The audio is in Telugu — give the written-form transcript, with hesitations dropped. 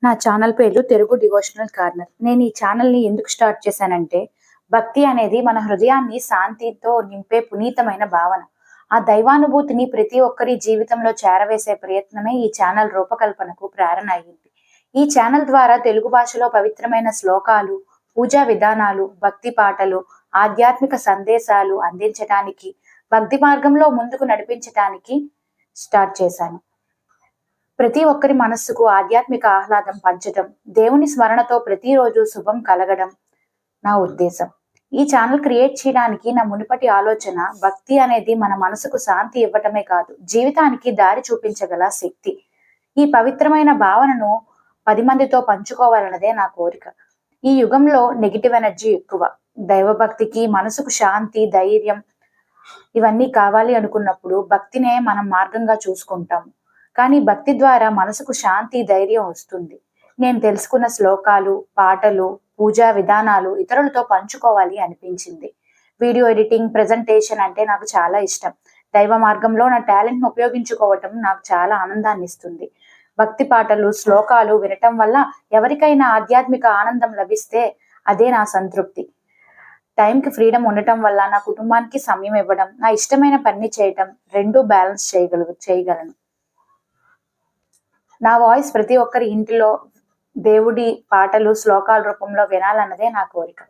నా ఛానల్ పేరు తెలుగు డివోషనల్ కార్నర్. నేను ఈ ఛానల్‌ని ఎందుకు స్టార్ట్ చేశానంటే, భక్తి అనేది మన హృదయాన్ని శాంతితో నింపే పునీతమైన భావన. ఆ దైవానుభూతిని ప్రతి ఒక్కరి జీవితంలో చేరవేసే ప్రయత్నమే ఈ ఛానల్ రూపకల్పనకు ప్రేరణ అయింది. ఈ ఛానల్ ద్వారా తెలుగు భాషలో పవిత్రమైన శ్లోకాలు, పూజా విధానాలు, భక్తి పాటలు, ఆధ్యాత్మిక సందేశాలు అందించటానికి, భక్తి మార్గంలో ముందుకు నడిపించటానికి స్టార్ట్ చేశాను. ప్రతి ఒక్కరి మనస్సుకు ఆధ్యాత్మిక ఆహ్లాదం పంచడం, దేవుని స్మరణతో ప్రతిరోజు శుభం కలగడం నా ఉద్దేశం. ఈ ఛానల్ క్రియేట్ చేయడానికి నా మునుపటి ఆలోచన, భక్తి అనేది మన మనసుకు శాంతి ఇవ్వటమే కాదు, జీవితానికి దారి చూపించగల శక్తి. ఈ పవిత్రమైన భావనను 10 మందితో పంచుకోవాలన్నదే నా కోరిక. ఈ యుగంలో నెగిటివ్ ఎనర్జీ ఎక్కువ. దైవభక్తికి, మనసుకు శాంతి, ధైర్యం ఇవన్నీ కావాలి అనుకున్నప్పుడు భక్తినే మనం మార్గంగా చూసుకుంటాం. కానీ భక్తి ద్వారా మనసుకు శాంతి, ధైర్యం వస్తుంది. నేను తెలుసుకున్న శ్లోకాలు, పాటలు, పూజా విధానాలు ఇతరులతో పంచుకోవాలి అనిపించింది. వీడియో ఎడిటింగ్, ప్రెజెంటేషన్ అంటే నాకు చాలా ఇష్టం. దైవ మార్గంలో నా టాలెంట్ను ఉపయోగించుకోవటం నాకు చాలా ఆనందాన్ని ఇస్తుంది. భక్తి పాటలు, శ్లోకాలు వినటం వల్ల ఎవరికైనా ఆధ్యాత్మిక ఆనందం లభిస్తే అదే నా సంతృప్తి. టైంకి ఫ్రీడమ్ ఉండటం వల్ల నా కుటుంబానికి సమయం ఇవ్వడం, నా ఇష్టమైన పని చేయటం రెండూ బ్యాలెన్స్ చేయగలను. నా వాయిస్ ప్రతి ఒక్కరి ఇంటిలో దేవుడి పాటలు, శ్లోకాల రూపంలో వినాలన్నదే నా కోరిక.